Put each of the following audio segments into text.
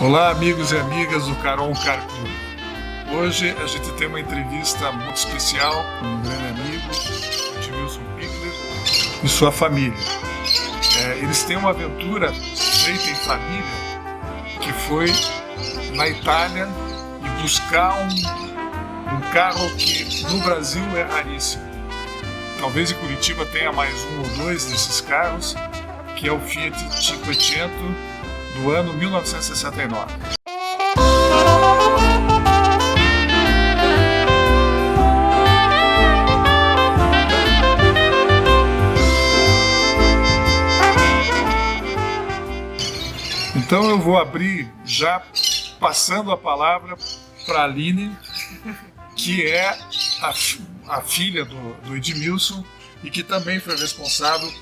Olá, amigos e amigas do Carol Car Club. Hoje a gente tem uma entrevista muito especial com um grande amigo, Edmilson Pichler, e sua família. Eles têm uma aventura feita em família, que foi na Itália e buscar um carro que no Brasil é raríssimo. Talvez em Curitiba tenha mais um ou dois desses carros, que é o Fiat 500 do ano 1969. Então eu vou abrir já passando a palavra para a Aline, que é a filha do Edmilson e que também foi responsável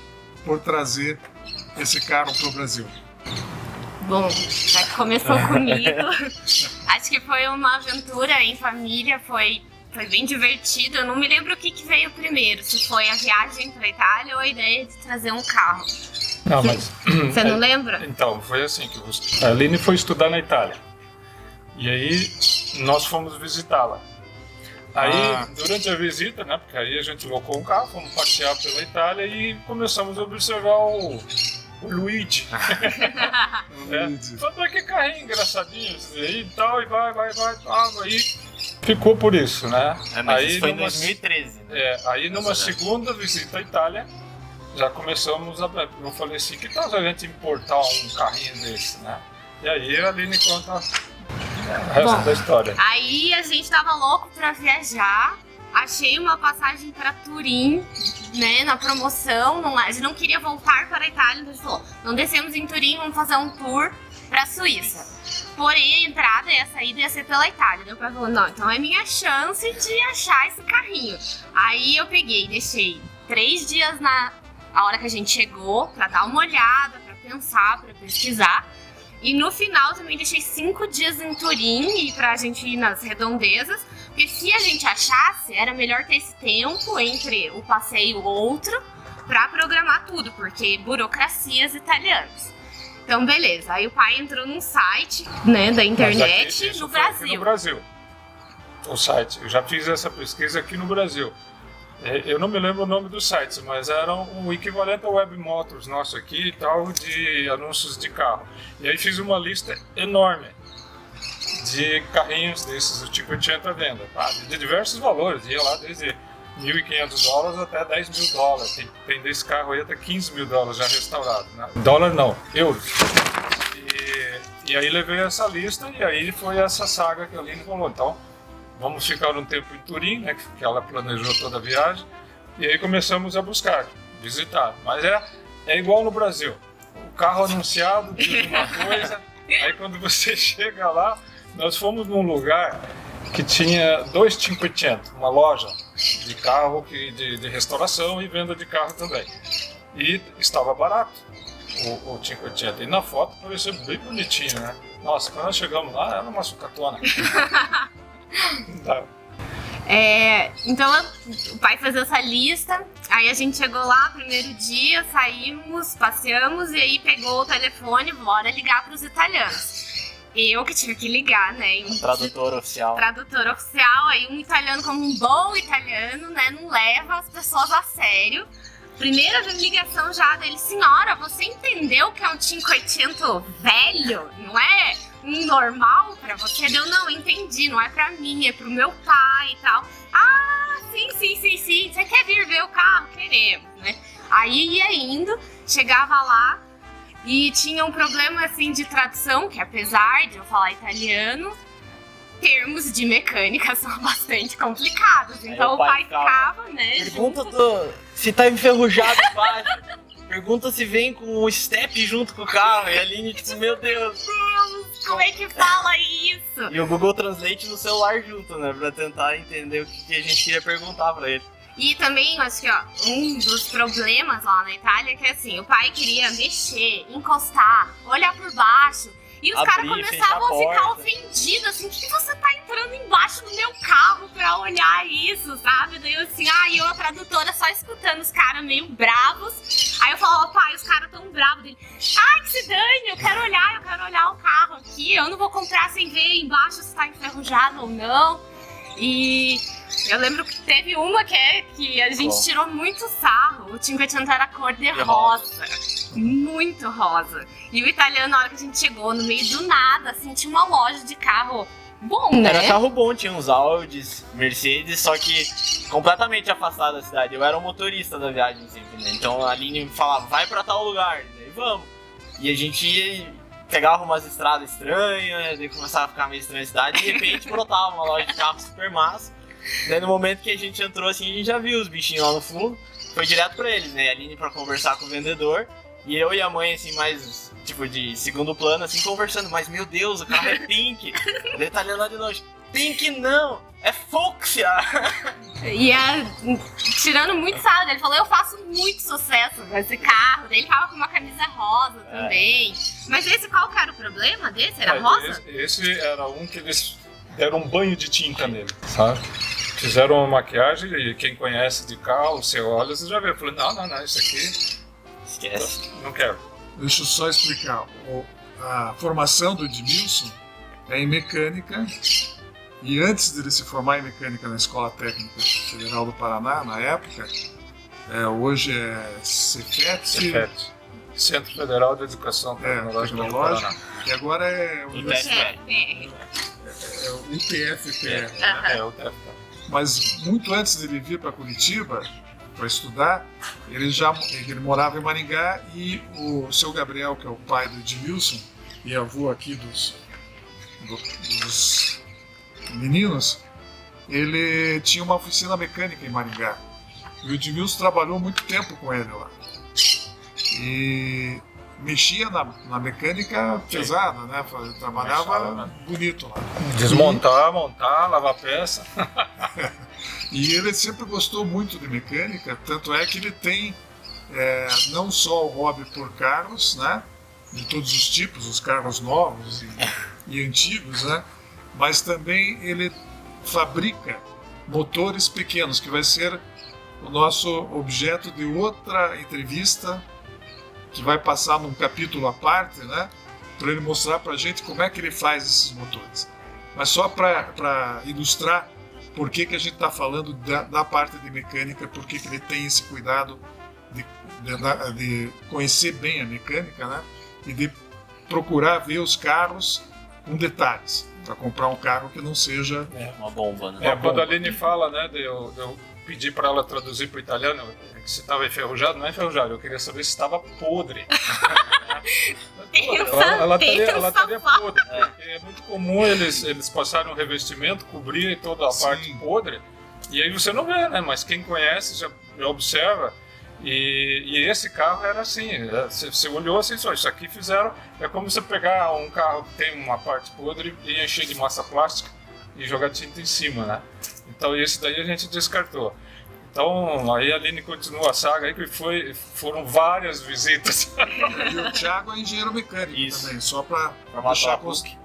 por trazer esse carro para o Brasil. Bom, já que começou comigo, acho que foi uma aventura em família, foi bem divertido. Eu não me lembro o que veio primeiro, se foi a viagem para a Itália ou a ideia de trazer um carro. Não, mas... Você não lembra? Então, foi assim que a Aline foi estudar na Itália. E aí nós fomos visitá-la. Aí, durante a visita, né, porque aí a gente locou um carro, fomos passear pela Itália e começamos a observar o Luigi. Todo aquele carrinho engraçadinho aí e tal, e vai, aí ficou por isso, né? Mas aí, isso foi em 2013, né? Aí numa segunda visita à Itália, já começamos eu falei assim, que tal a gente importar um carrinho desse, né? E aí a Aline conta o resto da história. Aí a gente tava louco pra viajar, achei uma passagem pra Turim, né, na promoção, a gente não queria voltar para a Itália, então a gente falou, não descemos em Turim, vamos fazer um tour pra Suíça. Porém, a entrada e a saída ia ser pela Itália. Meu pai falou, não, então é minha chance de achar esse carrinho. Aí eu peguei, deixei 3 dias a hora que a gente chegou, pra dar uma olhada, pra pensar, pra pesquisar. E no final também deixei 5 dias em Turim e pra gente ir nas redondezas. Porque se a gente achasse, era melhor ter esse tempo entre o passeio e o outro pra programar tudo, porque burocracias italianas. Então, beleza. Aí o pai entrou num site, né, da internet aqui, no Brasil. Aqui no Brasil. O site. Eu já fiz essa pesquisa aqui no Brasil. Eu não me lembro o nome dos sites, mas era o equivalente ao Web Motors nosso aqui e tal, de anúncios de carro. E aí fiz uma lista enorme de carrinhos desses, o 500 à venda, de diversos valores, ia lá desde $1.500 até $10.000. Tem desse carro aí até $15.000 já restaurado, né? Dólar não, euros. E aí levei essa lista e aí foi essa saga que a Aline falou, então vamos ficar um tempo em Turim, né, que ela planejou toda a viagem, e aí começamos a buscar, visitar. Mas é igual no Brasil, o carro anunciado diz uma coisa, aí quando você chega lá, nós fomos num lugar que tinha 2 500, uma loja de carro, de restauração e venda de carro também. E estava barato o 500, e na foto parecia bem bonitinho, né? Nossa, quando nós chegamos lá, era uma sucatona. Tá. Então o pai fez essa lista, aí a gente chegou lá, primeiro dia, saímos, passeamos e aí pegou o telefone, bora ligar para os italianos. Eu que tive que ligar, né? Tradutor oficial. Aí um italiano como um bom italiano, né, não leva as pessoas a sério. Primeira ligação já dele, senhora, você entendeu que é um 500 velho? Não é um normal pra você? Eu não entendi, não é pra mim, é pro meu pai e tal. Ah, sim, você quer vir ver o carro? Queremos, né? Aí ia indo, chegava lá e tinha um problema assim de tradução, que apesar de eu falar italiano, termos de mecânica são bastante complicados. Então o pai ficava, né? Pergunta se tá enferrujado embaixo. Pergunta se vem com o step junto com o carro. E a Aline, tipo, meu Deus, como é que fala isso? E o Google Translate no celular junto, né? Pra tentar entender o que a gente ia perguntar pra ele. E também, acho que um dos problemas lá na Itália é que assim, o pai queria mexer, encostar, olhar por baixo. E os caras Abrir, fechar começavam a ficar porta. ofendidos, assim, que você tá entrando embaixo do meu carro pra olhar isso, sabe? Daí eu assim, eu a tradutora só escutando os caras meio bravos. Aí eu falava, pai, os caras tão bravos dele. Ai, que se dane, eu quero olhar o carro aqui, eu não vou comprar sem ver embaixo se tá enferrujado ou não. E eu lembro que teve uma que a gente tirou muito sarro. O Cinquecento era cor de rosa. Muito rosa. E o italiano, na hora que a gente chegou, no meio do nada, assim, tinha uma loja de carro bom, né? Era carro bom, tinha uns Audis, Mercedes, só que completamente afastado da cidade. Eu era o motorista da viagem sempre, né? Então a Aline me falava, vai pra tal lugar, daí vamos. E a gente ia, pegava umas estradas estranhas, daí começava a ficar meio estranha a cidade, e de repente brotava uma loja de carro super massa. Daí no momento que a gente entrou assim, a gente já viu os bichinhos lá no fundo, foi direto pra eles, né? A Aline pra conversar com o vendedor, e eu e a mãe assim, mais tipo de segundo plano, assim, conversando, mas meu Deus, o carro é pink. Ele tá olhando lá de longe, pink não, é fúcsia. E tirando muito sarro dele, falou, eu faço muito sucesso com esse carro. Daí ele tava com uma camisa rosa também. Mas esse, qual que era o problema desse? Era rosa? Esse era um que eles deram um banho de tinta nele, sabe? Fizeram uma maquiagem e quem conhece de carro, você olha, você já vê. Eu falei, não, isso aqui... Esquece. Não quero. Deixa eu só explicar. A formação do Edmilson é em mecânica, e antes dele se formar em mecânica na Escola Técnica Federal do Paraná, na época, hoje é Cefet, Centro Federal de Educação Tecnológica do Paraná. E agora é o ITFPR. UTFPR. É o TFPR. Mas muito antes dele vir para Curitiba para estudar, ele morava em Maringá, e o seu Gabriel, que é o pai do Edmilson e avô aqui dos meninos, ele tinha uma oficina mecânica em Maringá. E o Edmilson trabalhou muito tempo com ele lá. E mexia na mecânica pesada, né? Trabalhava bonito lá. Desmontar, montar, lavar peça. E ele sempre gostou muito de mecânica, tanto é que ele tem não só o hobby por carros, né? De todos os tipos, os carros novos e antigos, né? Mas também ele fabrica motores pequenos, que vai ser o nosso objeto de outra entrevista, que vai passar num capítulo à parte, né? Para ele mostrar para a gente como é que ele faz esses motores. Mas só para ilustrar por que a gente está falando da parte de mecânica, por que ele tem esse cuidado de conhecer bem a mecânica, né? E de procurar ver os carros com detalhes, para comprar um carro que não seja uma bomba, né? Quando a Aline fala, né, de eu pedir para ela traduzir para o italiano, que se estava enferrujado, não é enferrujado, eu queria saber se estava podre. ela estaria podre, porque é muito comum eles passarem um revestimento, cobrir toda a parte podre, e aí você não vê, né? Mas quem conhece já observa. E esse carro era assim, você olhou assim, só isso aqui fizeram, é como você pegar um carro que tem uma parte podre e encher de massa plástica e jogar tinta em cima, né? Então esse daí a gente descartou. Então aí a Aline continua a saga aí, que foram várias visitas. E o Thiago é engenheiro mecânico também, só para deixar PUC.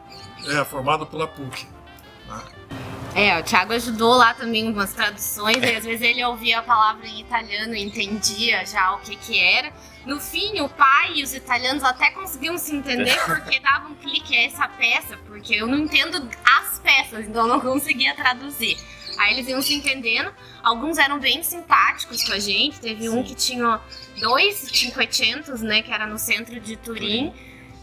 Formado pela PUC. Né? O Thiago ajudou lá também umas traduções, e às vezes ele ouvia a palavra em italiano e entendia já o que era. No fim, o pai e os italianos até conseguiam se entender, porque davam clique a essa peça, porque eu não entendo as peças, então eu não conseguia traduzir. Aí eles iam se entendendo, alguns eram bem simpáticos com a gente, teve um que tinha 2 Cinquecentos, né, que era no centro de Turim.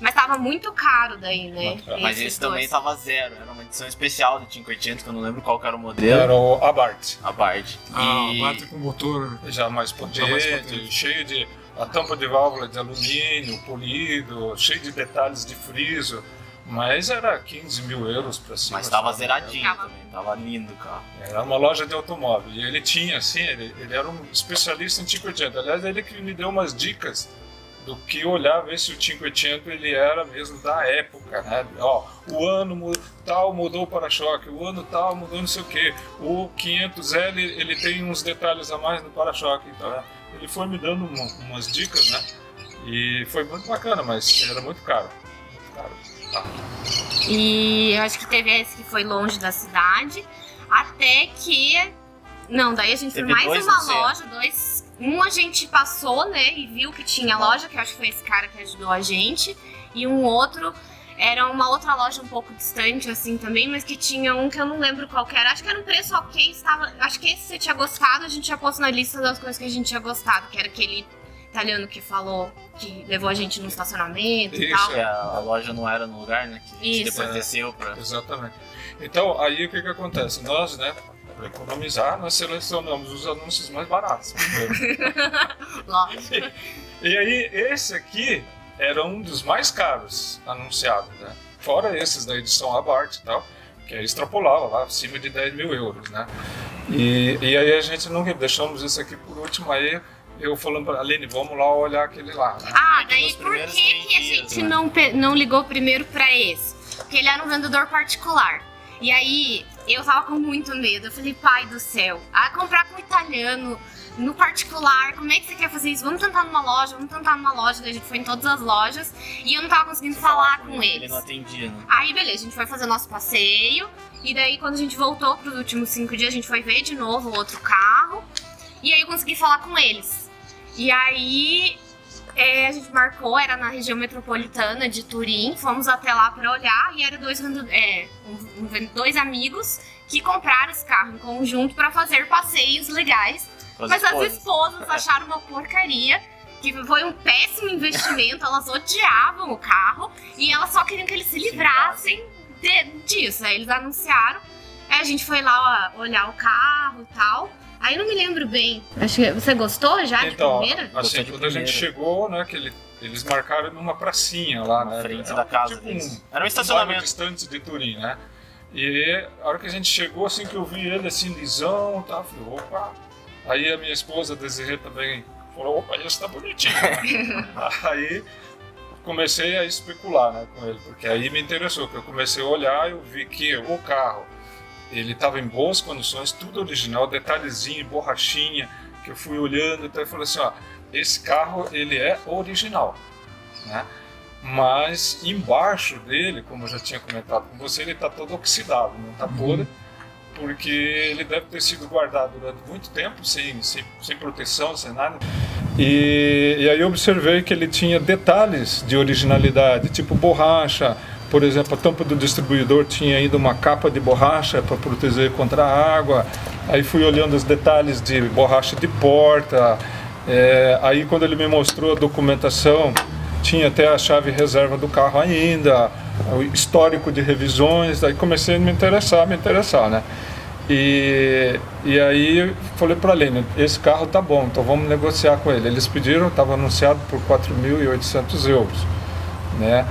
Mas tava muito caro daí, né? Mas esse também tava zero, era uma edição especial do Cinquecento, que eu não lembro qual que era o modelo. Era o Abarth. Abarth. Abarth com motor já mais potente, cheio de a tampa de válvula de alumínio, polido, cheio de detalhes de friso. Mas era 15 mil euros pra cima. Mas tava zeradinho também, tava lindo o carro. Era uma loja de automóvel. E ele tinha, assim, ele era um especialista em Cinquecento. Aliás, ele que me deu umas dicas do que olhar, ver se o Cinquecento ele era mesmo da época, né? Ó, o ano tal mudou o para-choque, o ano tal mudou não sei o que, o 500L ele tem uns detalhes a mais no para-choque, então, né? Ele foi me dando umas dicas, né? E foi muito bacana, mas era muito caro. Muito caro. E eu acho que teve esse que foi longe da cidade, até que... Não, daí a gente foi Teve mais dois uma no centro. loja, um a gente passou, né, e viu que tinha loja, que eu acho que foi esse cara que ajudou a gente, e um outro era uma outra loja um pouco distante, assim, também, mas que tinha um que eu não lembro qual que era, acho que era um preço ok, acho que esse você tinha gostado, a gente tinha posto na lista das coisas que a gente tinha gostado, que era aquele italiano que falou, que levou a gente no estacionamento e Isso, tal. Que a loja não era no lugar, né? Que a gente Isso. depois desceu pra... Exatamente. Então, aí o que acontece? Nós, né, para economizar, nós selecionamos os anúncios mais baratos primeiro. Lógico. E aí, esse aqui era um dos mais caros anunciados, né? Fora esses da edição Abarth e tal, que aí extrapolava lá acima de 10 mil euros, né? E aí a gente não deixamos isso aqui por último, aí eu falando pra Aline, vamos lá olhar aquele lá, né? Ah, que daí nos por primeiros que, 3 que a dias, gente né? não ligou primeiro pra esse? Porque ele era um vendedor particular. E aí eu tava com muito medo. Eu falei, pai do céu, comprar com italiano, no particular, como é que você quer fazer isso? Vamos tentar numa loja. Daí a gente foi em todas as lojas e eu não tava conseguindo falar com Ele eles. não atendia, né? Aí beleza, a gente foi fazer nosso passeio. E daí quando a gente voltou pros últimos 5 dias, a gente foi ver de novo o outro carro. E aí eu consegui falar com eles. E aí a gente marcou, era na região metropolitana de Turim, fomos até lá pra olhar e eram dois amigos que compraram esse carro em conjunto pra fazer passeios legais. Com as Mas esposas. as esposas acharam uma porcaria, que foi um péssimo investimento, elas odiavam o carro e elas só queriam que eles se livrassem disso. Aí eles anunciaram, aí a gente foi lá olhar o carro e tal. Aí eu não me lembro bem. Acho que você gostou já Então, de primeira? assim, Gostei de quando a gente primeira. chegou, né, que eles marcaram numa pracinha lá, né? Na frente É da casa tipo deles. um Era um bairro estacionamento. distante de Turim, né? E a hora que a gente chegou, assim, que eu vi ele assim, lisão, tá, eu falei, opa. Aí a minha esposa, Desirê, também falou, opa, esse tá bonitinho. Aí comecei a especular, né, com ele, porque aí me interessou, que eu comecei a olhar, eu vi que o carro, ele estava em boas condições, tudo original, detalhezinho, borrachinha, que eu fui olhando, então eu falei assim, ó, esse carro, ele é original, né? Mas embaixo dele, como eu já tinha comentado com você, ele está todo oxidado, não está podre, porque ele deve ter sido guardado durante muito tempo, sem proteção, sem nada. E aí eu observei que ele tinha detalhes de originalidade, tipo borracha. Por exemplo, a tampa do distribuidor tinha ainda uma capa de borracha para proteger contra a água. Aí fui olhando os detalhes de borracha de porta. Aí quando ele me mostrou a documentação, tinha até a chave reserva do carro ainda, o histórico de revisões. Aí comecei a me interessar, né? E aí falei para a Lene, esse carro tá bom, então vamos negociar com ele. Eles pediram, estava anunciado por 4.800 euros, né?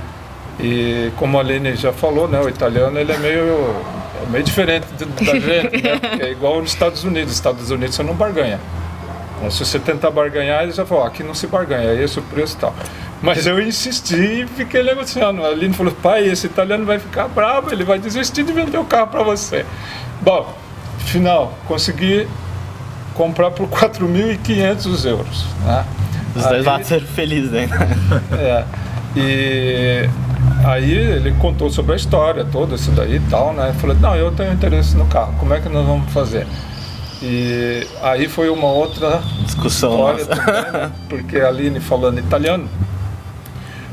E como a Lene já falou, né, o italiano ele é meio diferente da gente, né? Porque é igual nos Estados Unidos. Nos Estados Unidos você não barganha. Então, se você tentar barganhar, eles já falam, aqui não se barganha, é esse o preço e tal. Mas eu insisti e fiquei negociando. A Aline falou, pai, esse italiano vai ficar bravo, ele vai desistir de vender o carro para você. Bom, final, consegui comprar por 4.500 euros. Né? Os dois lados serão felizes ainda. E aí ele contou sobre a história toda, isso daí e tal, né? Eu falei, não, eu tenho interesse no carro, como é que nós vamos fazer? E aí foi uma outra Discussão história também, né? Porque a Aline falando italiano.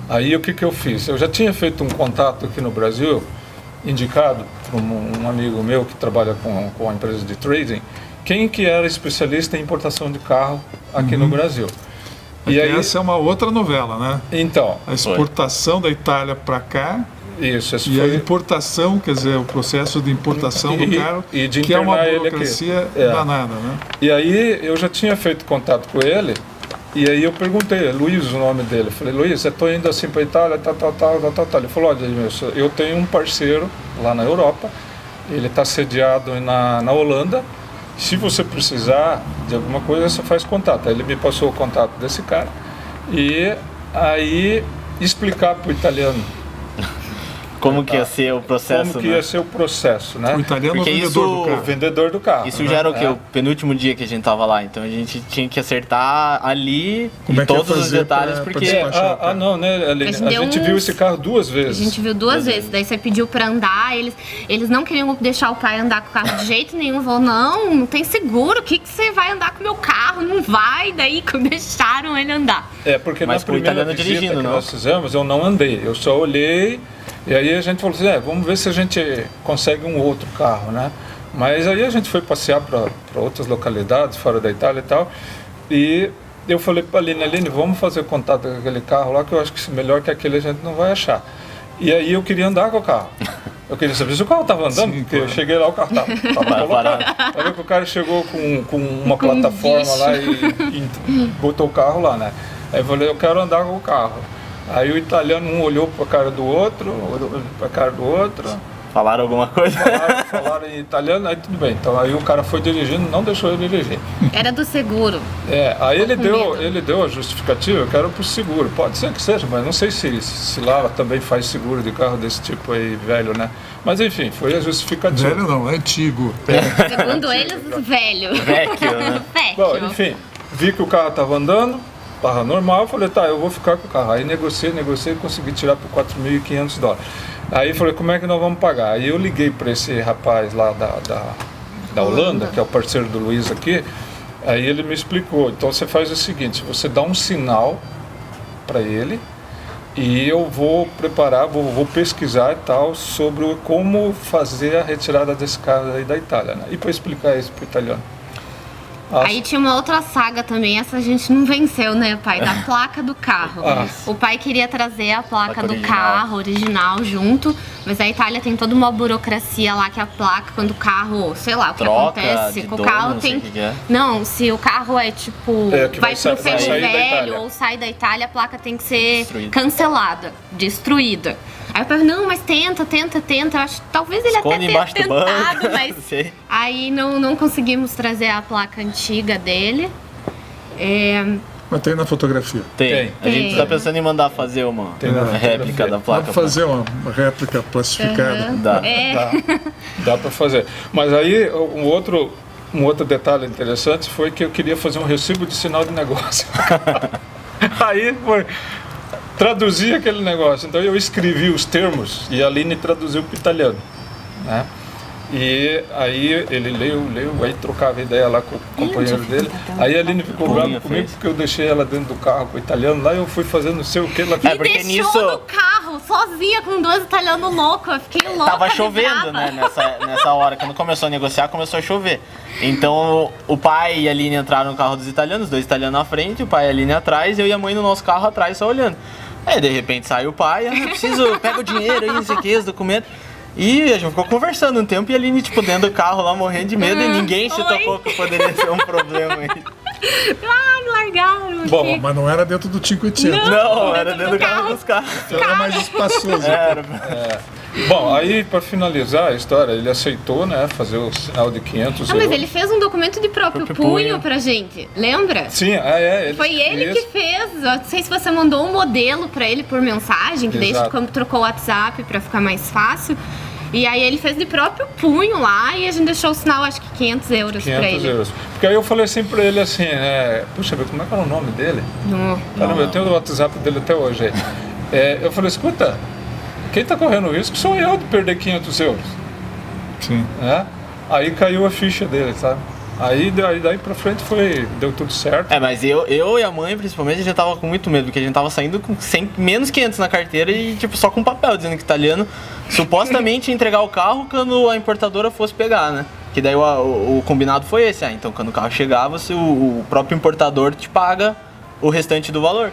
Aí o que eu fiz? Eu já tinha feito um contato aqui no Brasil, indicado por um amigo meu que trabalha com a empresa de trading, quem que era especialista em importação de carro aqui no Brasil. E aí, essa é uma outra novela, né? Então, A exportação da Itália para cá isso e a importação, quer dizer, o processo de importação do carro, e de que é uma internar ele aqui. burocracia danada, né? E aí eu já tinha feito contato com ele, e aí eu perguntei, Luiz o nome dele, eu falei, Luiz, eu estou indo assim para a Itália, tal. Ele falou, olha, eu tenho um parceiro lá na Europa, ele está sediado na Holanda, se você precisar de alguma coisa, você faz contato. Aí ele me passou o contato desse cara, e aí explicar para o italiano Como que ia ser o processo, Como que né? ia ser o processo, né? O italiano Porque é o vendedor isso- do O carro. vendedor do carro. Isso já era o quê? É. O penúltimo dia que a gente tava lá, então a gente tinha que acertar ali Como e é que ia todos os fazer detalhes, pra porque despachar? Não, né, Aline? A gente A deu gente uns- viu esse carro 2 A vezes. gente viu 2 vezes, daí você pediu pra andar, eles não queriam deixar o pai andar com o carro de jeito nenhum, falou, não tem seguro, o que você vai andar com o meu carro? Não vai, daí deixaram ele andar. Porque Mas na com o primeira italiano visita dirigindo, que não? nós fizemos, eu não andei, eu só olhei e aí a gente falou assim, vamos ver se a gente consegue um outro carro, né? Mas aí a gente foi passear para outras localidades fora da Itália e tal, e eu falei para a Aline, vamos fazer contato com aquele carro lá, que eu acho que melhor que aquele a gente não vai achar. E aí eu queria andar com o carro. Eu queria saber se o carro estava andando, Sim, porque eu claro. cheguei lá, o carro estava colocado. Aí que o cara chegou com uma plataforma lá e botou o carro lá, né? Aí eu falei, eu quero andar com o carro. Aí o italiano um olhou para a cara do outro, olhou para a cara do outro, falaram alguma coisa. falaram em italiano, aí tudo bem. Então aí o cara foi dirigindo, não deixou eu dirigir. Era do seguro. Aí com medo. ele deu a justificativa, eu quero pro seguro. Pode ser que seja, mas não sei se lá também faz seguro de carro desse tipo aí, velho, né? Mas enfim, foi a justificativa. Velho não, é antigo. Segundo eles, velho. Vecchio, né? Bom, Vecchio. enfim, vi que o carro estava andando, estava normal, falei, tá, eu vou ficar com o carro. Aí negociei, consegui tirar por $4.500. Aí falei, como é que nós vamos pagar? Aí eu liguei para esse rapaz lá da Holanda, que é o parceiro do Luiz aqui, aí ele me explicou, então você faz o seguinte, você dá um sinal para ele e eu vou preparar, vou pesquisar e tal sobre como fazer a retirada desse carro aí da Itália, né? E para explicar isso para o italiano. Aí tinha uma outra saga também, essa a gente não venceu, né, pai? Da placa do carro. Ah. O pai queria trazer a placa Placa do original. carro original junto, mas a Itália tem toda uma burocracia lá que a placa, quando o carro, sei lá, o que Troca acontece de com o dono, carro não sei tem. o que que é. Não, se o carro é tipo. É, que vai vai pro ferro sair da velho Itália. ou sai da Itália, a placa tem que ser Destruída. cancelada, destruída. Aí o pai, não, mas tenta. Eu acho, talvez ele Esconde até tenha embaixo do tentado, banco. mas. Sei. Aí não conseguimos trazer a placa antiga dele. Mas tem na fotografia. Tem. A gente Tem. tá pensando em mandar fazer uma Tem na réplica fotografia. da Dá placa. pra fazer uma réplica plastificada. Dá. Dá para fazer. Mas aí um outro detalhe interessante foi que eu queria fazer um recibo de sinal de negócio. Aí foi traduzir aquele negócio. Então eu escrevi os termos e a Aline traduziu para o italiano, né? E aí ele leu, aí trocava ideia lá com o companheiro dele. Aí a Aline ficou Bolinha brava comigo fez. porque eu deixei ela dentro do carro com o italiano lá e eu fui fazendo não sei o que lá. É, Me porque deixou nisso- no carro, sozinha, com 2 italianos loucos. Eu fiquei louca. Tava chovendo, brava. né, nessa hora. Quando começou a negociar, começou a chover. Então, o pai e a Aline entraram no carro dos italianos, 2 italianos na frente, o pai e a Aline atrás, eu e a mãe no nosso carro atrás, só olhando. Aí, de repente, sai o pai, pega o dinheiro aí, não sei o que, os documentos. E a gente ficou conversando um tempo e a Aline, tipo, dentro do carro lá, morrendo de medo, e ninguém se Oi. tocou que poderia ser um problema aí. Ah, me largaram. Bom, aqui. Mas não era dentro do 500. Não, era dentro do carro dos carros. Então era mais espaçoso. Era. Bom, aí para finalizar a história, ele aceitou, né, fazer o sinal de 500 Ah, mas euros. ele fez um documento de próprio Próprio punho punho. pra gente, lembra? Sim, Foi ele que fez. Eu não sei se você mandou um modelo pra ele por mensagem, que daí Exato. você trocou o WhatsApp pra ficar mais fácil. E aí ele fez de próprio punho lá e a gente deixou o sinal, acho que 500 euros pra 500 ele. euros. Porque aí eu falei assim pra ele assim, puxa, como é que era o nome dele? Caramba, eu tenho o WhatsApp dele até hoje aí. Eu falei, escuta, quem tá correndo o risco sou eu de perder 500 euros. Sim. Né? Aí caiu a ficha dele, sabe? Aí daí pra frente deu tudo certo. Mas eu e a mãe, principalmente, a gente tava com muito medo, porque a gente tava saindo com menos 500 na carteira e, tipo, só com papel, dizendo que o italiano supostamente ia entregar o carro quando a importadora fosse pegar, né? Que daí o combinado foi esse, então quando o carro chegar, o próprio importador te paga o restante do valor.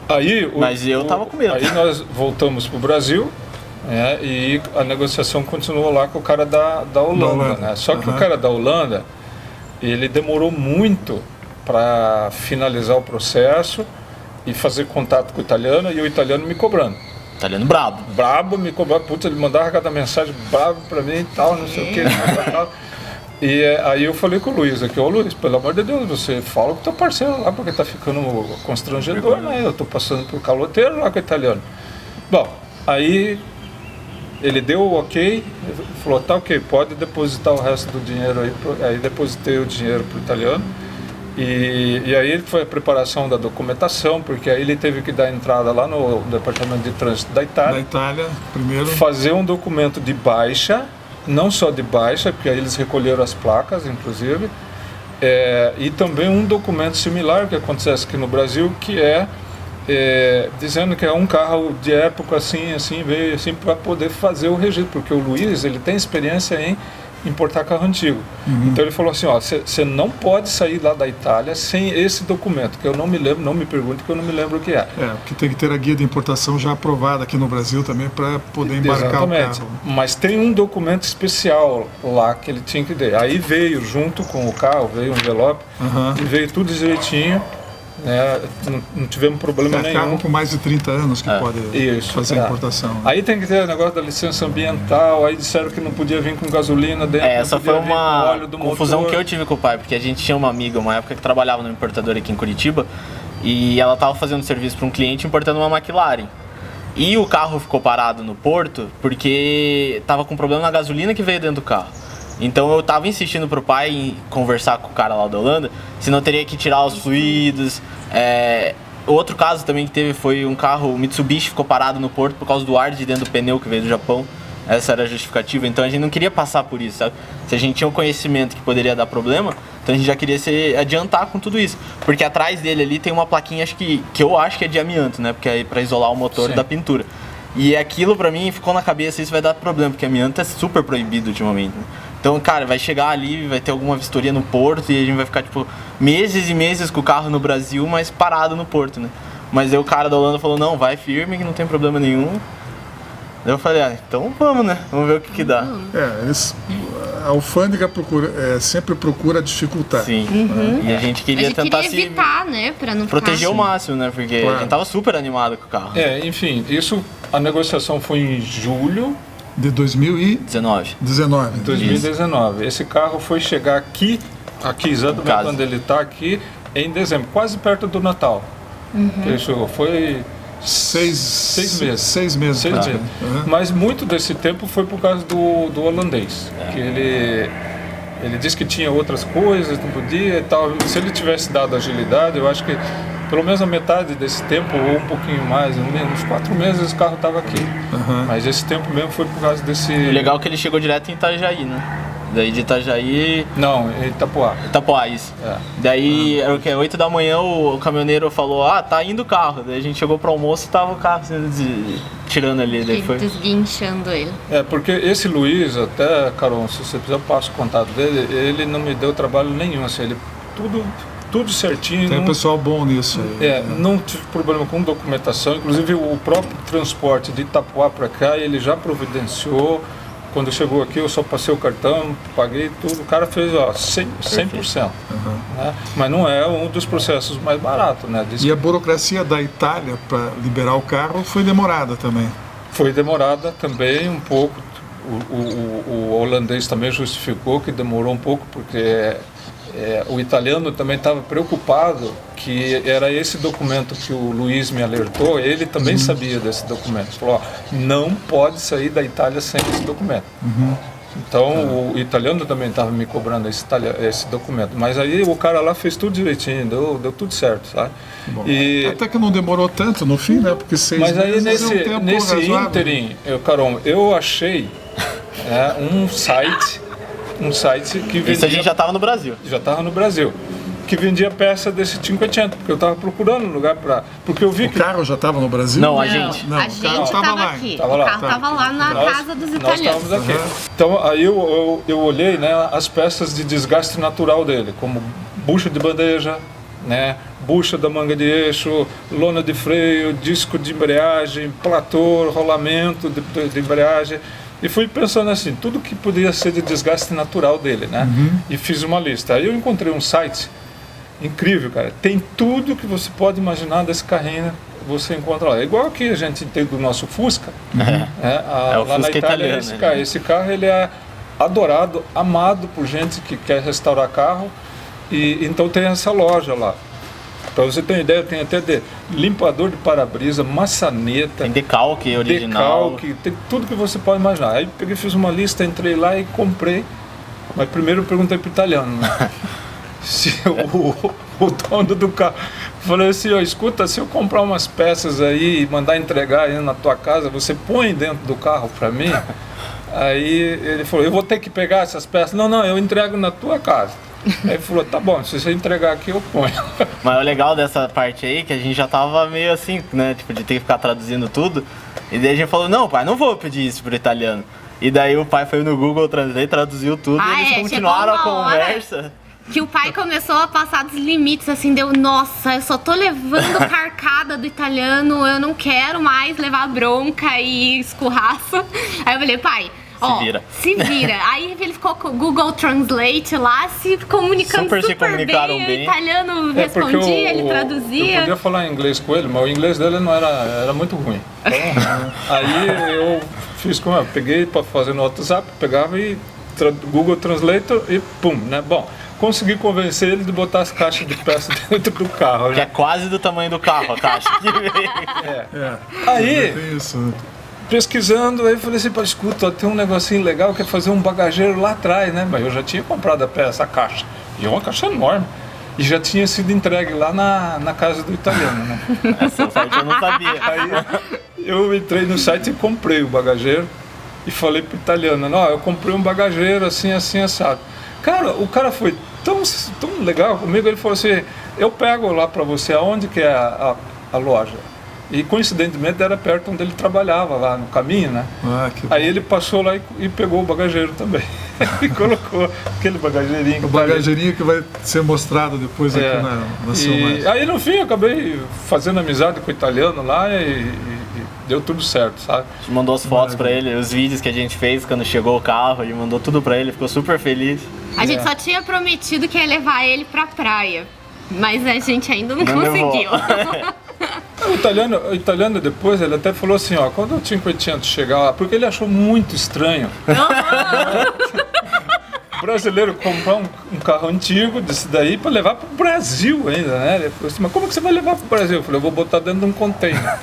Aí, Mas eu tava com medo. Aí nós voltamos pro Brasil, né, e a negociação continuou lá com o cara da Holanda, né? Só que o cara da Holanda, ele demorou muito para finalizar o processo e fazer contato com o italiano, e o italiano me cobrando. Italiano brabo. Brabo, me cobrando, puta, ele mandava cada mensagem bravo para mim e tal, não sei o que, tal. E aí eu falei com o Luiz aqui, ô Luiz, pelo amor de Deus, você fala com o teu parceiro lá, porque tá ficando constrangedor, né? Eu tô passando por caloteiro lá com o italiano. Bom, aí Ele deu o ok, falou, tá ok, pode depositar o resto do dinheiro aí. Aí depositei o dinheiro para o italiano. E aí foi a preparação da documentação, porque aí ele teve que dar entrada lá no Departamento de Trânsito da Itália. Da Itália, primeiro. Fazer um documento de baixa, não só de baixa, porque aí eles recolheram as placas, inclusive, e também um documento similar que acontece aqui no Brasil, que dizendo que é um carro de época assim, veio assim para poder fazer o registro, porque o Luiz, ele tem experiência em importar carro antigo. Então ele falou assim, você não pode sair lá da Itália sem esse documento, que eu não me lembro, não me pergunte que eu não me lembro o que é. Porque tem que ter a guia de importação já aprovada aqui no Brasil também para poder embarcar o carro. Mas tem um documento especial lá que ele tinha que ter. Aí veio junto com o carro, veio um envelope e veio tudo direitinho. Não tivemos problema nenhum. Carro com mais de 30 anos que pode fazer a importação. Aí tem que ter o negócio da licença ambiental, aí disseram que não podia vir com gasolina dentro. Essa foi uma confusão que eu tive com o pai, porque a gente tinha uma amiga, uma época que trabalhava no importador aqui em Curitiba, e ela estava fazendo serviço para um cliente importando uma McLaren. E o carro ficou parado no porto porque estava com problema na gasolina que veio dentro do carro. Então eu tava insistindo pro pai em conversar com o cara lá da Holanda, senão teria que tirar os fluidos. Outro caso também que teve foi um carro, o Mitsubishi ficou parado no porto por causa do ar de dentro do pneu que veio do Japão. Essa era a justificativa, então a gente não queria passar por isso, sabe? Se a gente tinha um conhecimento que poderia dar problema, então a gente já queria se adiantar com tudo isso. Porque atrás dele ali tem uma plaquinha, que eu acho que é de amianto, né? Porque é pra isolar o motor da pintura. E aquilo pra mim ficou na cabeça, isso vai dar problema, porque amianto é super proibido ultimamente, né? Então, cara, vai chegar ali, vai ter alguma vistoria no porto e a gente vai ficar, tipo, meses e meses com o carro no Brasil, mas parado no porto, né? Mas aí o cara da Holanda falou, não, vai firme, que não tem problema nenhum. Daí eu falei, então vamos, né? Vamos ver o que dá. A alfândega sempre procura dificultar. Sim. E a gente queria tentar evitar, né? Pra não proteger ficar o máximo, né? Porque a gente tava super animado com o carro. Enfim, a negociação foi em julho de 2019. Esse carro foi chegar aqui exatamente quando ele está aqui, em dezembro, quase perto do Natal. Ele chegou, foi 6 meses. 6 meses. Mas muito desse tempo foi por causa do holandês, que ele disse que tinha outras coisas, não podia e tal. Se ele tivesse dado agilidade, eu acho que pelo menos a metade desse tempo, ou um pouquinho mais, uns 4 meses o carro estava aqui. Mas esse tempo mesmo foi por causa desse... O legal é que ele chegou direto em Itajaí, né? Daí de Itajaí... Não, em Itapoá. Itapoá, isso. Daí, era o que? 8 da manhã o caminhoneiro falou, tá indo o carro. Daí a gente chegou pro almoço e tava o carro tirando ali. Daí foi desguinchando ele. Porque esse Luiz, até, Carol, se você precisar, eu passo o contato dele, ele não me deu trabalho nenhum, assim, ele tudo certinho. Tem pessoal bom nisso aí. Não tive problema com documentação, inclusive o próprio transporte de Itapoá para cá, ele já providenciou. Quando chegou aqui eu só passei o cartão, paguei tudo, o cara fez 100%. Né? Mas não é um dos processos mais baratos, né? E a burocracia da Itália para liberar o carro foi demorada também? Foi demorada também um pouco. O holandês também justificou que demorou um pouco, porque o italiano também estava preocupado que era esse documento que o Luiz me alertou, ele também sabia desse documento. Falou, não pode sair da Itália sem esse documento. Então o italiano também estava me cobrando esse documento. Mas aí o cara lá fez tudo direitinho, deu tudo certo, sabe? Até que não demorou tanto no fim, né? Porque 6 meses aí é um tempo nesse razoável. ínterim, Carol, eu achei um site que vendia... Isso a gente já estava no Brasil. Já estava no Brasil. Que vendia peça desse 500, porque eu estava procurando um lugar para... Porque eu vi que... O carro já estava no Brasil? Não, a gente. A gente estava aqui. O carro estava lá na casa dos italianos. Nós estávamos aqui. Então, aí eu olhei, né, as peças de desgaste natural dele, como bucha de bandeja, né, bucha da manga de eixo, lona de freio, disco de embreagem, platô, rolamento de embreagem. E fui pensando assim, tudo que poderia ser de desgaste natural dele, né? E fiz uma lista. Aí eu encontrei um site incrível, cara. Tem tudo que você pode imaginar desse carrinho, você encontra lá. É igual que a gente tem do nosso Fusca. O lá Fusca na Itália, italiano. esse carro ele é adorado, amado por gente que quer restaurar carro. E então tem essa loja lá. Pra você ter uma ideia, tem até limpador de para-brisa, maçaneta, Tem decalque original. decalque, tem tudo que você pode imaginar. Aí peguei, fiz uma lista, entrei lá e comprei. Mas primeiro eu perguntei pro italiano, né? Se o dono do carro. Falei assim, ó, escuta, se eu comprar umas peças aí e mandar entregar aí na tua casa, você põe dentro do carro pra mim? Aí ele falou, eu vou ter que pegar essas peças? Não, eu entrego na tua casa. Aí ele falou, tá bom, se você entregar aqui eu ponho. Mas o legal dessa parte aí, que a gente já tava meio assim, né, tipo, de ter que ficar traduzindo tudo. E daí a gente falou, não, pai, não vou pedir isso pro italiano. E daí o pai foi no Google Translate, traduziu tudo e eles continuaram a conversa. Que o pai começou a passar dos limites, assim, deu, nossa, eu só tô levando carcada do italiano, eu não quero mais levar bronca e escurraço. Aí eu falei, pai, ó, se vira. Aí ele ficou com o Google Translate lá, se comunicando super se comunicaram bem. bem. O italiano respondia, ele traduzia. Eu podia falar inglês com ele, mas o inglês dele não era muito ruim. Então, aí eu fiz como eu peguei para fazer no WhatsApp, pegava e Google Translator e pum, né? Bom, consegui convencer ele de botar as caixas de peças dentro do carro. Que Né? é quase do tamanho do carro a caixa que veio. Aí, Tem isso, né? pesquisando, aí eu falei assim, pá, escuta, tem um negocinho legal que é fazer um bagageiro lá atrás, né? Mas eu já tinha comprado a peça, a caixa. E é uma caixa enorme. E já tinha sido entregue lá na casa do italiano, né? Essa parte eu não sabia. Aí eu entrei no site e comprei o bagageiro e falei pro italiano, não, eu comprei um bagageiro assim, assado. Cara, o cara foi tão legal comigo, ele falou assim, eu pego lá pra você aonde que é a loja. E coincidentemente era perto onde ele trabalhava, lá no caminho, né? Aí ele passou lá e pegou o bagageiro também. E colocou aquele bagageirinho. O bagageirinho que vai ser mostrado depois aqui na filmagem. Aí no fim eu acabei fazendo amizade com o italiano lá e deu tudo certo, sabe? A gente mandou as fotos pra ele, os vídeos que a gente fez quando chegou o carro, ele mandou tudo pra ele, ficou super feliz. A gente só tinha prometido que ia levar ele pra praia, mas a gente ainda não conseguiu. O italiano depois, ele até falou assim, ó, quando o Cinquecento chegar lá, porque ele achou muito estranho o brasileiro comprar um carro antigo desse daí para levar pro Brasil ainda, né? Ele falou assim, mas como que você vai levar pro Brasil? Eu falei, eu vou botar dentro de um container.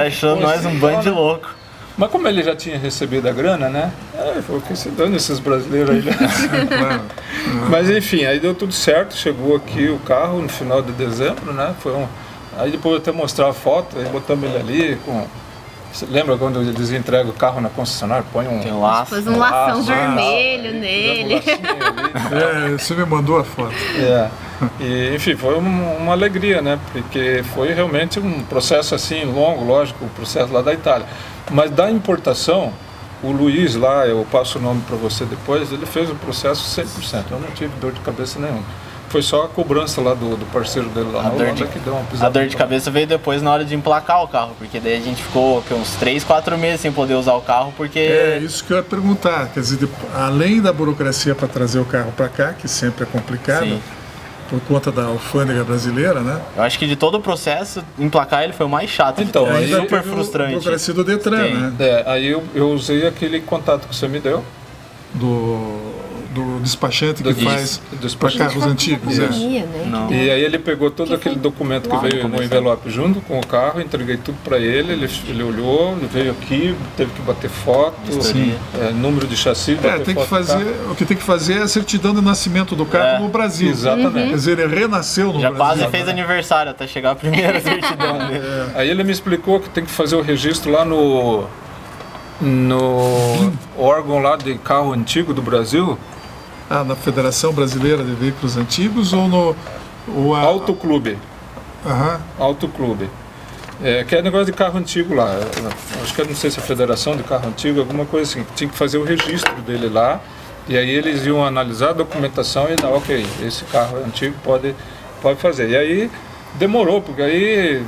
Achou nós um bando de louco. Mas como ele já tinha recebido a grana, né? Ele falou, que se dane esses brasileiros aí, né? Claro. Mas enfim, aí deu tudo certo, chegou aqui o carro no final de dezembro, né? Aí depois eu até mostrar a foto, aí botamos ele ali com... Você lembra quando eles entregam o carro na concessionária? Põe Tem um laço. Pôs um lação vermelho nele. Você me mandou a foto. E, enfim, foi uma alegria, né? Porque foi realmente um processo assim longo, lógico, o processo lá da Itália. Mas da importação, o Luiz lá, eu passo o nome para você depois, ele fez o processo 100%. Eu não tive dor de cabeça nenhuma. Foi só a cobrança lá do parceiro dele lá na Holanda que deu uma pisada. A dor de cabeça veio depois na hora de emplacar o carro, porque daí a gente ficou uns 3, 4 meses sem poder usar o carro, porque... É isso que eu ia perguntar, quer dizer, além da burocracia para trazer o carro para cá, que sempre é complicado, Sim. por conta da alfândega brasileira, né? Eu acho que de todo o processo, emplacar ele foi o mais chato. Então, de tudo. aí super teve frustrante. A burocracia do Detran, Tem. né? Aí eu usei aquele contato que você me deu. Do despachante que Do faz despachante. para carros antigos. É. Não. E aí ele pegou todo aquele documento que veio no envelope junto com o carro, entreguei tudo para ele, ele olhou, ele veio aqui, teve que bater foto, número de chassi, bater Tem que foto do fazer, carro. o que tem que fazer é a certidão de nascimento do carro no Brasil. Exatamente. Quer dizer, ele renasceu no Já Brasil. quase fez aniversário até chegar a primeira certidão dele. Aí ele me explicou que tem que fazer o registro lá no órgão lá de carro antigo do Brasil. Na Federação Brasileira de Veículos Antigos ou no... Autoclube. Aham. Autoclube. Que é negócio de carro antigo lá. Acho que eu não sei se é Federação de Carro Antigo, alguma coisa assim. Tinha que fazer o registro dele lá. E aí eles iam analisar a documentação e dar, ok, esse carro antigo pode fazer. E aí demorou, porque aí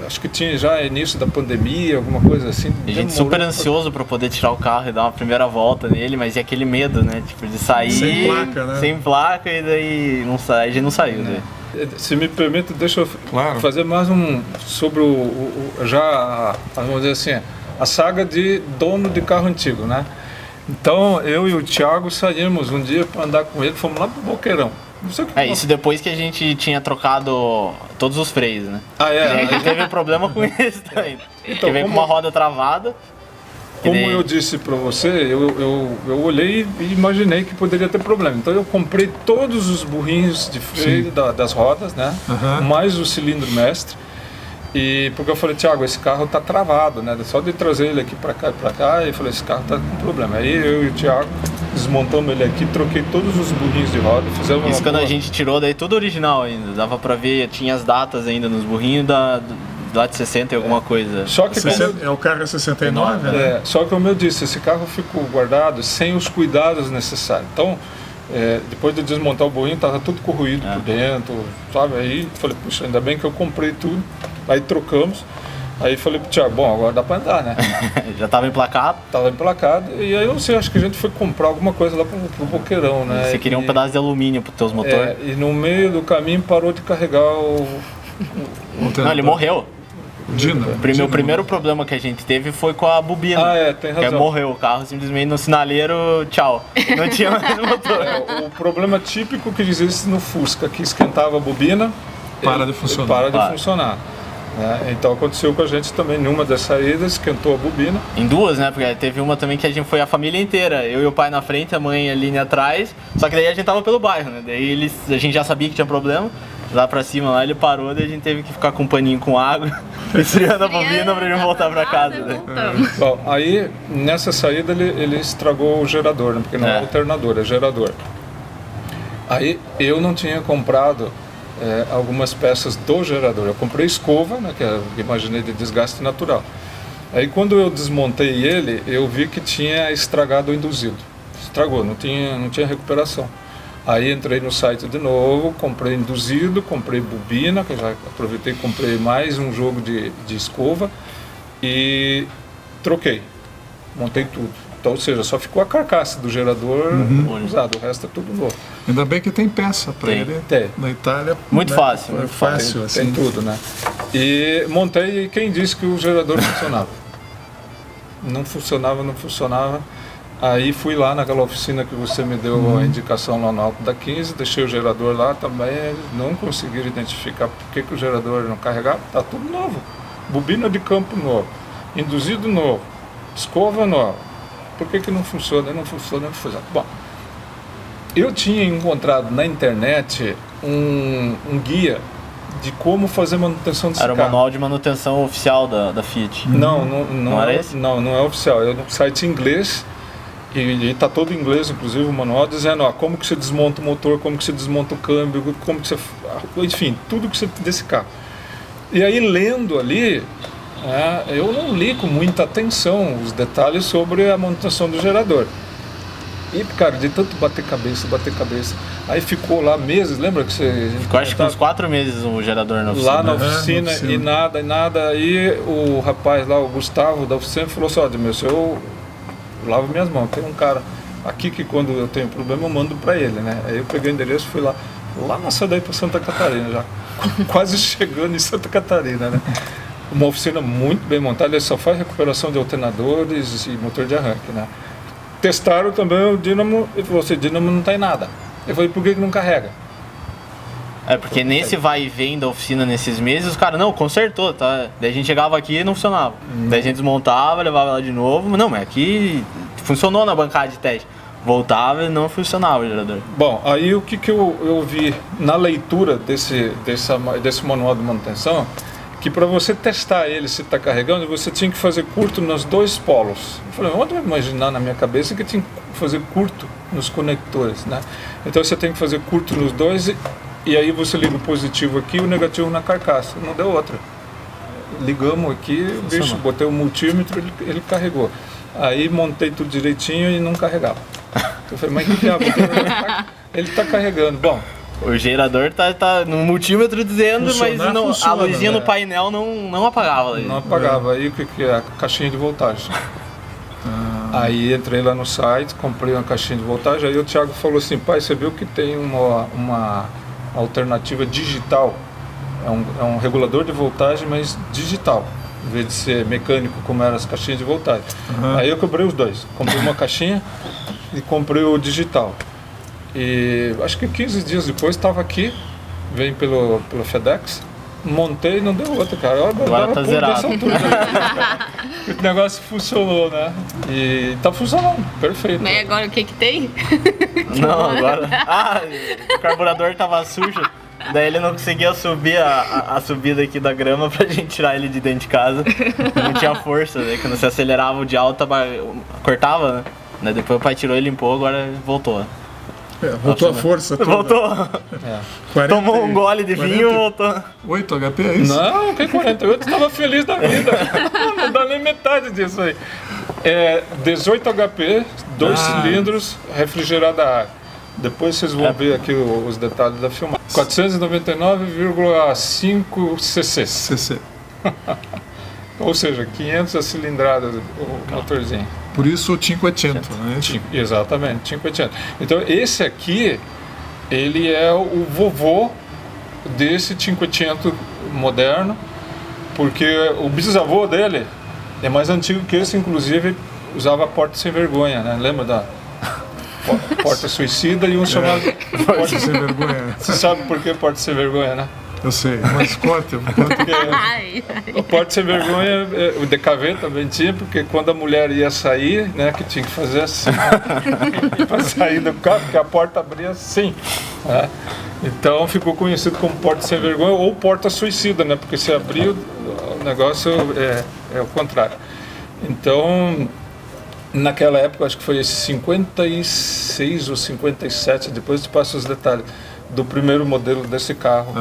acho que tinha já início da pandemia, alguma coisa assim. E a gente super ansioso pra poder tirar o carro e dar uma primeira volta nele, mas e aquele medo, né? Tipo, de sair Sem placa, né? sem placa e daí a gente não saiu, né? Se me permite, deixa eu fazer mais sobre vamos dizer assim, a saga de dono de carro antigo, né? Então, eu e o Thiago saímos um dia para andar com ele, fomos lá pro Boqueirão. Não sei o que. Isso depois que a gente tinha trocado todos os freios, né? Ah, E aí a é. gente teve um problema com isso também. Que veio com uma roda travada. Como eu disse para você, eu olhei e imaginei que poderia ter problema. Então eu comprei todos os burrinhos de freio das rodas, né? Mais o cilindro mestre. E porque eu falei, Thiago, esse carro tá travado, né? Só de trazer ele aqui para cá e para cá, e eu falei, esse carro tá com problema. Aí eu e o Thiago desmontamos ele aqui, troquei todos os burrinhos de roda, fizemos Isso uma quando boa... a gente tirou daí tudo original ainda. Dava pra ver, tinha as datas ainda nos burrinhos lá de 60 e alguma coisa. Só que como É o carro 69, né? só que como eu disse, esse carro ficou guardado sem os cuidados necessários. Então, depois de desmontar o burrinho, tava tudo corroído por dentro, sabe? Aí falei, puxa, ainda bem que eu comprei tudo. Aí trocamos. Aí falei pro Thiago, bom, agora dá pra andar, né? Já tava emplacado. Tava emplacado. E aí eu não sei, acho que a gente foi comprar alguma coisa lá pro Boqueirão, né? Você queria um pedaço de alumínio pros teus motores. E no meio do caminho parou de carregar Não, ele morreu. Dina. O primeiro problema que a gente teve foi com a bobina. Tem Que razão. morreu o carro, simplesmente no sinaleiro, tchau. Não tinha mais motor. O problema típico que existe no Fusca, que esquentava a bobina, Para de funcionar. Para de Para. funcionar. Né? Então aconteceu com a gente também, numa das saídas, esquentou a bobina. Em duas, né? Porque teve uma também que a gente foi a família inteira. Eu e o pai na frente, a mãe ali atrás. Só que daí a gente tava pelo bairro, né? Daí a gente já sabia que tinha problema. Lá pra cima, lá ele parou, daí a gente teve que ficar com um paninho com água, esfriando a bobina pra gente voltar pra casa. Né? Bom, aí nessa saída ele estragou o gerador, né? Porque não é alternador, é gerador. Aí eu não tinha comprado algumas peças do gerador. Eu comprei escova, né? Que eu imaginei de desgaste natural. Aí quando eu desmontei ele, eu vi que tinha estragado o induzido. Estragou, não tinha recuperação. Aí entrei no site de novo, comprei induzido, comprei bobina, que eu já aproveitei e comprei mais um jogo de escova e troquei, montei tudo. Então, ou seja, só ficou a carcaça do gerador usado, o resto é tudo novo. Ainda bem que tem peça para Tem. ele. Tem. Na Itália. Muito né, fácil, É muito fácil, assim. Tem tudo, né? E montei e quem disse que o gerador funcionava? Não funcionava. Aí fui lá naquela oficina que você me deu a indicação lá no Alto da 15, deixei o gerador lá também, eles não conseguiram identificar por que o gerador não carregava, tá tudo novo. Bobina de campo novo, induzido novo, escova nova. Por que não funciona? Não funciona. Bom, eu tinha encontrado na internet um guia de como fazer manutenção desse Era o carro. manual de manutenção oficial da Fiat. Não era é, esse? não é oficial, é um site em inglês e está todo em inglês, inclusive o manual dizendo como que você desmonta o motor, como que você desmonta o câmbio, como que você, enfim, tudo que você desse carro. E aí lendo ali, eu não li com muita atenção os detalhes sobre a manutenção do gerador. E, cara, de tanto bater cabeça, aí ficou lá meses, lembra que você... Ficou acho que uns 4 meses o gerador na oficina. Lá na oficina, e nada, aí o rapaz lá, o Gustavo da oficina, falou assim, Ademilson, eu lavo minhas mãos, tem um cara aqui que quando eu tenho problema eu mando pra ele, né? Aí eu peguei o endereço e fui lá na saída pra Santa Catarina já, quase chegando em Santa Catarina, né? Uma oficina muito bem montada, ele só faz recuperação de alternadores e motor de arranque, né? Testaram também o dínamo e falou assim, dínamo não tem nada. Eu falei, por que não carrega? É, porque nesse vai e vem da oficina nesses meses, os caras, não, consertou, tá? Daí a gente chegava aqui e não funcionava. Daí a gente desmontava, levava lá de novo, mas não, mas aqui funcionou na bancada de teste. Voltava e não funcionava o gerador. Bom, aí o que eu vi na leitura desse manual de manutenção, que para você testar ele se está carregando, você tinha que fazer curto nos dois polos. Eu falei, onde eu imaginar na minha cabeça que tinha que fazer curto nos conectores, né? Então você tem que fazer curto nos dois e aí você liga o positivo aqui e o negativo na carcaça. Não deu outra. Ligamos aqui, bicho, botei o multímetro, ele carregou. Aí montei tudo direitinho e não carregava. Então eu falei, mas que diabo? Ele está carregando. Bom, o gerador tá no multímetro dizendo, Funcionar, mas não, funciona, a luzinha né? no painel não apagava. Não apagava. Aí o que é? A caixinha de voltagem. Aí entrei lá no site, comprei uma caixinha de voltagem, aí o Thiago falou assim, pai, você viu que tem uma alternativa digital, é um regulador de voltagem, mas digital, em vez de ser mecânico como eram as caixinhas de voltagem. Aí eu comprei os dois, comprei uma caixinha e comprei o digital. E acho que 15 dias depois estava aqui, veio pelo FedEx, montei e não deu outra, cara. Agora tá zerado. O negócio funcionou, né? E tá funcionando, perfeito. Mas agora o que tem? Não, agora... o carburador tava sujo. Daí ele não conseguia subir a subida aqui da grama pra gente tirar ele de dentro de casa. Não tinha força, daí quando você acelerava o de alta, cortava, né? Daí depois o pai tirou e limpou, agora voltou. Voltou a força toda. Voltou. 40, Tomou um gole de vinho e voltou. 8 HP, é isso? Não, que 48, estava feliz da vida. Não dá nem metade disso aí. 18 HP, 2 cilindros, refrigerada a ar. Depois vocês vão ver aqui os detalhes da filmagem. 499,5 cc. CC. Ou seja, 500 a cilindrada o motorzinho. Por isso o 500, né? Exatamente, 500. Então esse aqui, ele é o vovô desse 500 moderno, porque o bisavô dele é mais antigo que esse, inclusive usava a porta sem vergonha, né? Lembra da porta suicida e um chamado Porta sem vergonha. Você sabe por que porta sem vergonha, né? Eu sei, mas conta. O porta sem vergonha, o DKV também tinha, porque quando a mulher ia sair, né, que tinha que fazer assim, para sair do carro, porque a porta abria assim, né? Então ficou conhecido como porta sem vergonha ou porta suicida, né, porque se abrir o negócio é o contrário. Então, naquela época, acho que foi 56 ou 57, depois te passo os detalhes, do primeiro modelo desse carro.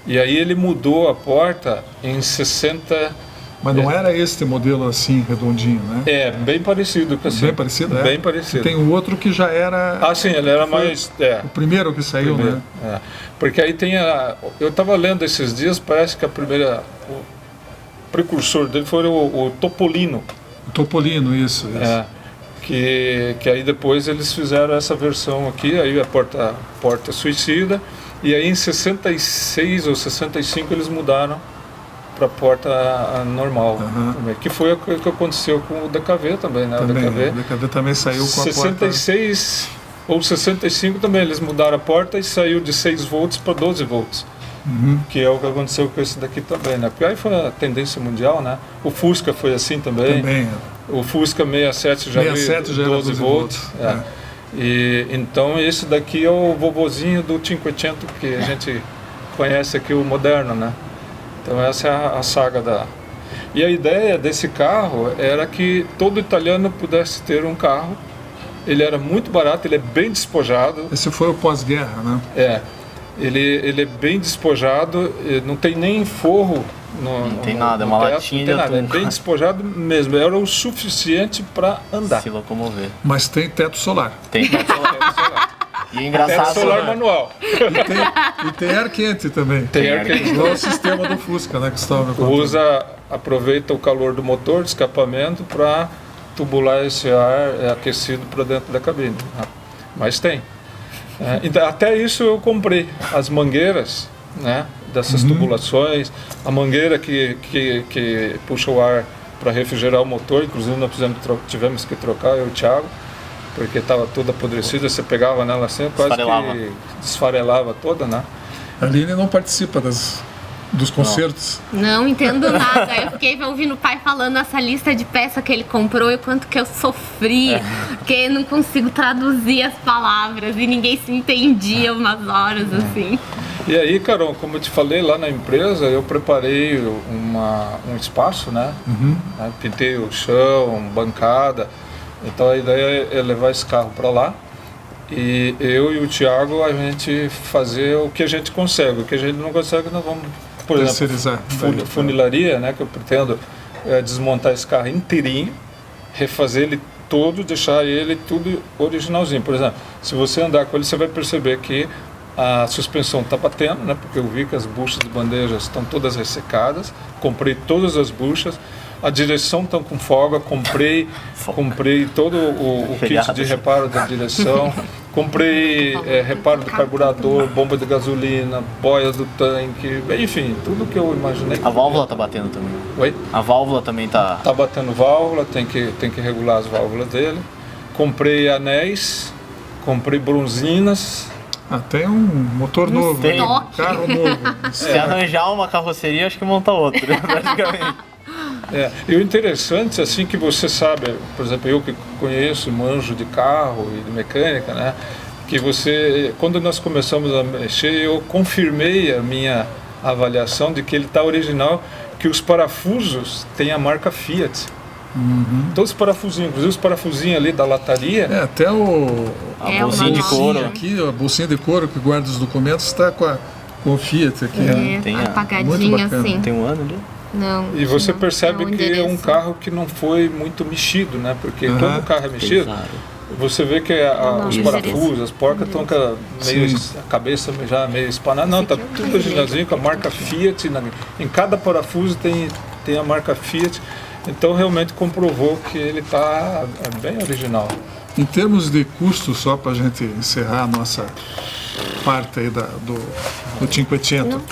E aí ele mudou a porta em 60... Mas não era este modelo assim, redondinho, né? Bem parecido com assim. Bem parecido, Bem parecido. Tem o outro que já era... sim, ele era mais... O primeiro que saiu, né? Porque aí tem eu estava lendo esses dias, parece que o precursor dele foi o Topolino. O Topolino, isso. Que aí depois eles fizeram essa versão aqui, aí a porta suicida, e aí em 66 ou 65 eles mudaram para a porta normal, que foi o que aconteceu com o DKV também, né? Também, o DKV também saiu com a 66 ou 65 também, eles mudaram a porta e saiu de 6 volts para 12 volts. Que é o que aconteceu com esse daqui também, né? Porque aí foi a tendência mundial, né? O Fusca foi assim também. O Fusca 67 já veio 12 volts. E então esse daqui é o vovozinho do 500 que a gente conhece aqui, o moderno, né? Então essa é a saga da... E a ideia desse carro era que todo italiano pudesse ter um carro. Ele era muito barato, ele é bem despojado. Esse foi o pós-guerra, né? Ele é bem despojado, não tem nem forro. Não tem nada, é uma latinha de atum. É bem despojado mesmo, era o suficiente para andar. Se locomover. Mas tem teto solar. Tem teto solar. E é engraçado. Teto solar manual. E tem ar quente também. Tem ar quente. Igual o sistema do Fusca, né? Que estava me contando. Aproveita o calor do motor, de escapamento, para tubular esse ar aquecido para dentro da cabine. Mas tem. Então, até isso eu comprei as mangueiras, né, dessas tubulações, a mangueira que puxa o ar para refrigerar o motor, inclusive nós tivemos que trocar, eu e o Thiago, porque estava toda apodrecida, você pegava nela assim, quase que desfarelava toda, né? A Aline não participa dos concertos. Não entendo nada. Eu fiquei ouvindo o pai falando essa lista de peças que ele comprou e o quanto que eu sofri, porque eu não consigo traduzir as palavras e ninguém se entendia umas horas assim. E aí, Carol, como eu te falei, lá na empresa eu preparei um espaço, né? Pintei o chão, bancada. Então a ideia é levar esse carro para lá e eu e o Thiago a gente fazer o que a gente consegue. O que a gente não consegue nós vamos, por exemplo, funilaria, né, que eu pretendo desmontar esse carro inteirinho, refazer ele todo, deixar ele tudo originalzinho. Por exemplo, se você andar com ele, você vai perceber que a suspensão está batendo, né, porque eu vi que as buchas de bandejas estão todas ressecadas, comprei todas as buchas, a direção está com folga, comprei todo o kit de reparo da direção, comprei reparo do carburador, bomba de gasolina, boia do tanque, enfim, tudo que eu imaginei. A válvula está batendo também. Oi? A válvula também está... Está batendo válvula, tem que regular as válvulas dele. Comprei anéis, comprei bronzinas. Tem um motor novo, sei. um carro novo. Se arranjar uma carroceria, acho que monta outra, né, praticamente. E o interessante, assim, que você sabe, por exemplo, eu que conheço, manjo de carro e de mecânica, né? Que você, quando nós começamos a mexer, eu confirmei a minha avaliação de que ele está original, que os parafusos têm a marca Fiat. Todos os parafusinhos, inclusive os parafusinhos ali da lataria. Até A bolsinha de couro. aqui, a bolsinha de couro que guarda os documentos está com o Fiat aqui. Tem Muito apagadinha bacana. assim. Tem um ano ali? Não. E você não, percebe não que é um endereço. carro que não foi muito mexido, né? Porque quando o carro é mexido, Pesado. você vê que os Não, parafusos, as porcas estão com a cabeça já meio espanada. Não, tá tudo originalzinho com a marca Fiat. Em cada parafuso tem a marca Fiat. Então realmente comprovou que ele está bem original. Em termos de custo, só para a gente encerrar a nossa parte aí do Cinquecento,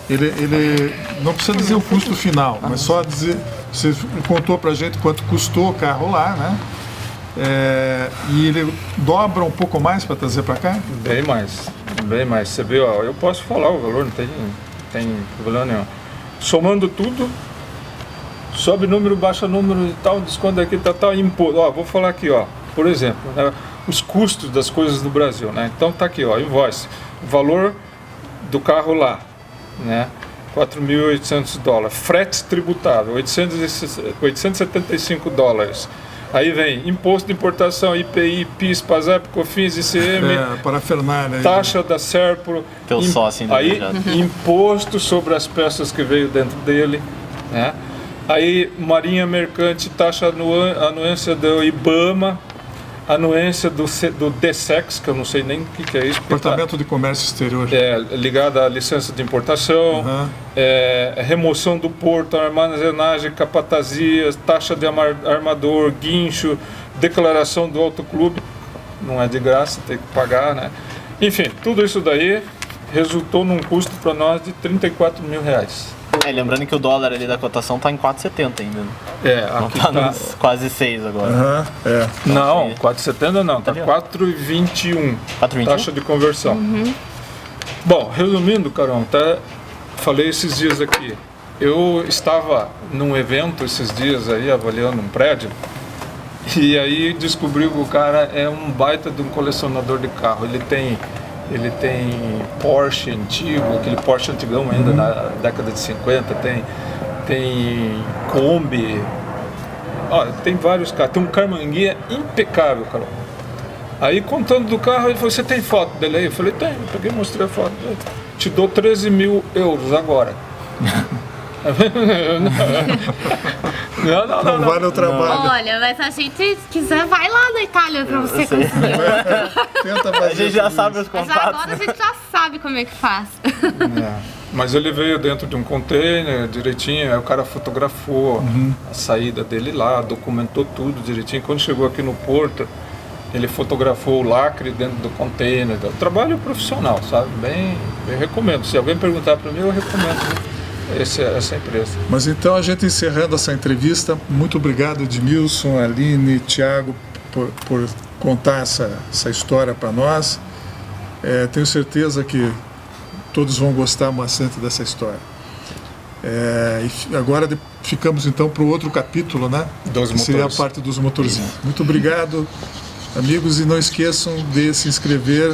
ele não precisa dizer o custo final, mas só dizer, você contou para a gente quanto custou o carro lá, né? E ele dobra um pouco mais para trazer para cá? Bem mais, bem mais. Você vê, ó, eu posso falar o valor, não tem problema nenhum. Somando tudo, sobe número, baixa número e tal, desconto aqui, tal, imposto. Ó, vou falar aqui, ó, por exemplo, né, os custos das coisas no Brasil, né? Então tá aqui, ó, invoice, valor do carro lá, né? $4.800, frete tributável, $875. Aí vem imposto de importação, IPI, PIS, PASEP, COFINS, ICM, Parafernália. taxa da Serpro, Teu sócio aí indesejado. imposto sobre as peças que veio dentro dele, né? Aí Marinha Mercante, taxa anuência do IBAMA, anuência do DSEX, que eu não sei nem o que é isso. Departamento de Comércio Exterior. Ligada à licença de importação, remoção do porto, armazenagem, capatazias, taxa de armador, guincho, declaração do autoclube, não é de graça, tem que pagar, né? Enfim, tudo isso daí resultou num custo para nós de R$34 mil. Lembrando que o dólar ali da cotação tá em 4,70 ainda. Né? Não Aqui tá nos quase 6 agora. Não, 4,70 não, tá Ali, ó. 4,21. 4,21? Taxa de conversão. Bom, resumindo, Carol, falei esses dias aqui. Eu estava num evento esses dias aí, avaliando um prédio, e aí descobri que o cara é um baita de um colecionador de carro. Ele tem Porsche antigo, aquele Porsche antigão ainda da década de 50, tem Kombi, tem vários carros, tem um Carmanguia impecável, Carol. Aí contando do carro, ele falou, você tem foto dele aí? Eu falei, tem, eu peguei e mostrei a foto dele. Te dou 13 mil euros agora. Não. Vale o trabalho. Olha, mas se a gente quiser, vai lá na Itália pra você conseguir. Tenta fazer A gente já tudo sabe isso. os Mas contatos. agora a gente já sabe como é que faz. Mas ele veio dentro de um container direitinho, aí o cara fotografou a saída dele lá, documentou tudo direitinho. Quando chegou aqui no porto, ele fotografou o lacre dentro do container. Trabalho profissional, sabe? Bem recomendo. Se alguém perguntar para mim, eu recomendo essa empresa. Mas então a gente encerrando essa entrevista, muito obrigado Edmilson, Aline, Thiago por contar essa história para nós. Tenho certeza que todos vão gostar bastante dessa história. E agora ficamos então para o outro capítulo, né? Dos que seria a motores. parte dos motorzinhos. Muito obrigado, amigos, e não esqueçam de se inscrever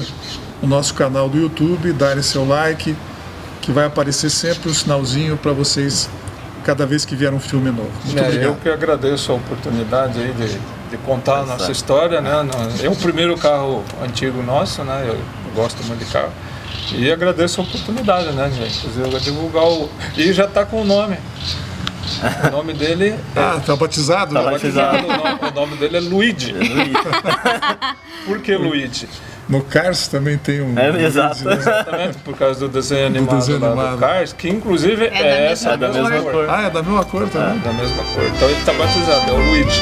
no nosso canal do YouTube, darem seu like, que vai aparecer sempre um sinalzinho para vocês cada vez que vier um filme novo. Muito obrigado. Eu que agradeço a oportunidade aí de contar a nossa história, né? É o primeiro carro antigo nosso, né? Eu gosto muito de carro. E agradeço a oportunidade, né, gente? Inclusive, eu vou divulgar e já está com o nome. O nome dele Tá batizado? Tá né? batizado. o nome dele é Luigi. Por que Luigi? No Cars também tem um... Exato. né? Exatamente por causa do desenho animado, desenho lá animado. do Cars, que inclusive É essa da mesma mesma cor. cor. É da mesma cor também? Da mesma cor. Então ele está batizado, é o Luigi.